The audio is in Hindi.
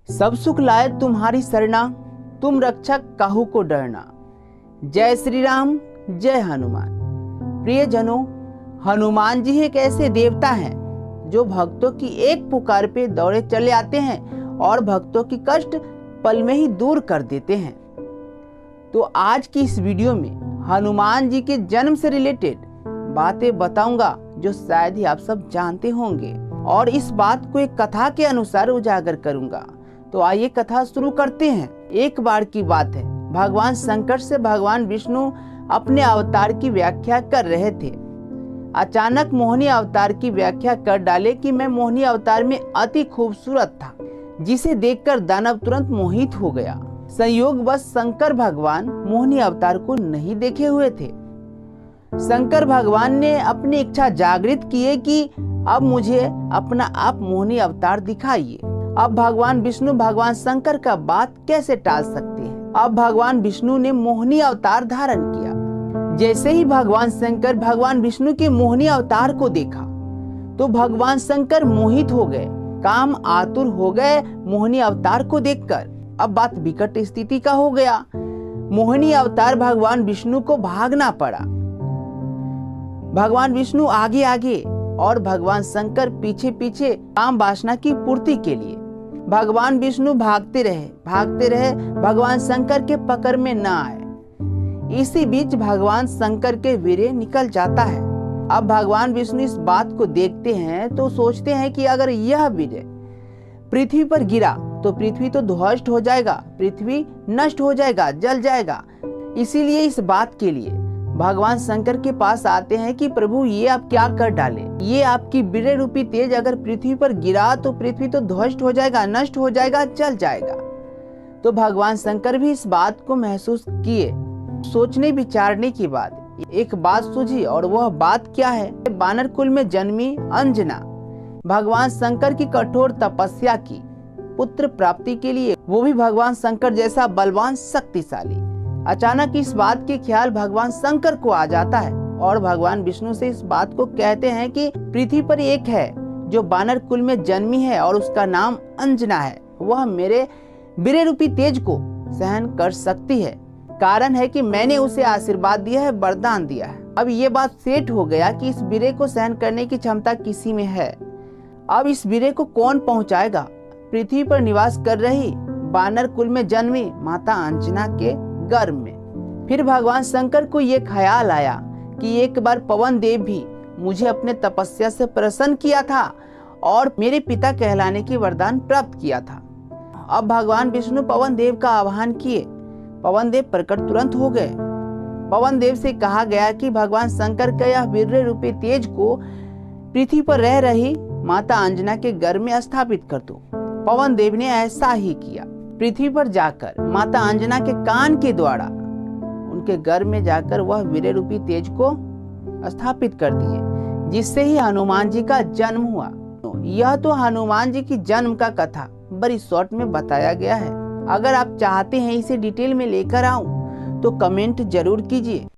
सब सुख लाए तुम्हारी सरना, तुम रक्षक काहू को डरना। जय श्री राम, जय हनुमान। प्रियजनों, हनुमान जी एक ऐसे देवता हैं जो भक्तों की एक पुकार पे दौड़े चले आते हैं और भक्तों की कष्ट पल में ही दूर कर देते हैं। तो आज की इस वीडियो में हनुमान जी के जन्म से रिलेटेड बातें बताऊंगा जो शायद ही आप सब जानते होंगे, और इस बात को एक कथा के अनुसार उजागर करूंगा। तो आइए कथा शुरू करते हैं। एक बार की बात है, भगवान शंकर से भगवान विष्णु अपने अवतार की व्याख्या कर रहे थे। अचानक मोहिनी अवतार की व्याख्या कर डाले कि मैं मोहिनी अवतार में अति खूबसूरत था, जिसे देखकर दानव तुरंत मोहित हो गया। संयोगवश शंकर भगवान मोहिनी अवतार को नहीं देखे हुए थे। शंकर भगवान ने अपनी इच्छा जागृत की है कि अब मुझे अपना आप मोहिनी अवतार दिखाइए। अब भगवान विष्णु भगवान शंकर का बात कैसे टाल सकते हैं। अब भगवान विष्णु ने मोहिनी अवतार धारण किया। जैसे ही भगवान शंकर भगवान विष्णु के मोहिनी अवतार को देखा तो भगवान शंकर मोहित हो गए, काम आतुर हो गए मोहिनी अवतार को देखकर। अब बात विकट स्थिति का हो गया। मोहिनी अवतार भगवान विष्णु को भागना पड़ा। भगवान विष्णु आगे आगे और भगवान शंकर पीछे पीछे, काम वासना की पूर्ति के लिए। भगवान विष्णु भागते रहे, भगवान शंकर के पकड़ में न आए। इसी बीच भगवान शंकर के वीर्य निकल जाता है। अब भगवान विष्णु इस बात को देखते हैं तो सोचते हैं कि अगर यह वीर्य पृथ्वी पर गिरा तो पृथ्वी तो ध्वस्त हो जाएगा, पृथ्वी नष्ट हो जाएगा, जल जाएगा। इसीलिए इस बात के लिए भगवान शंकर के पास आते हैं कि प्रभु ये आप क्या कर डाले, ये आपकी वीर्य रूपी तेज अगर पृथ्वी पर गिरा तो पृथ्वी तो ध्वस्त हो जाएगा, नष्ट हो जाएगा, जल जाएगा। तो भगवान शंकर भी इस बात को महसूस किए। सोचने विचारने के बाद एक बात सूझी, और वह बात क्या है। वानर कुल में जन्मी अंजना भगवान शंकर की कठोर तपस्या की पुत्र प्राप्ति के लिए, वो भी भगवान शंकर जैसा बलवान शक्तिशाली। अचानक इस बात के ख्याल भगवान शंकर को आ जाता है और भगवान विष्णु से इस बात को कहते हैं कि पृथ्वी पर एक है जो वानर कुल में जन्मी है और उसका नाम अंजना है। वह मेरे वीर्य रूपी तेज को सहन कर सकती है। कारण है कि मैंने उसे आशीर्वाद दिया है, वरदान दिया है। अब ये बात सेट हो गया कि इस वीर्य को सहन करने की क्षमता किसी में है। अब इस वीर्य को कौन पहुंचाएगा। पृथ्वी पर निवास कर रही वानर कुल में जन्मी माता अंजना के गर्भ में। फिर भगवान शंकर को ये ख्याल आया कि एक बार पवन देव भी मुझे अपने तपस्या से प्रसन्न किया था और मेरे पिता कहलाने की वरदान प्राप्त किया था। अब भगवान विष्णु पवन देव का आह्वान किए। पवन देव प्रकट तुरंत हो गए। पवन देव से कहा गया कि भगवान शंकर का यह वीर्य रूपी तेज को पृथ्वी पर रह रही माता अंजना के गर्भ में स्थापित कर दो। पवन देव ने ऐसा ही किया। पृथ्वी पर जाकर माता अंजना के कान के द्वारा उनके गर्भ में जाकर वह वीर्य रूपी तेज को स्थापित कर दिए, जिससे ही हनुमान जी का जन्म हुआ। यह तो हनुमान जी की जन्म का कथा बड़ी शॉर्ट में बताया गया है। अगर आप चाहते हैं इसे डिटेल में लेकर आऊं तो कमेंट जरूर कीजिए।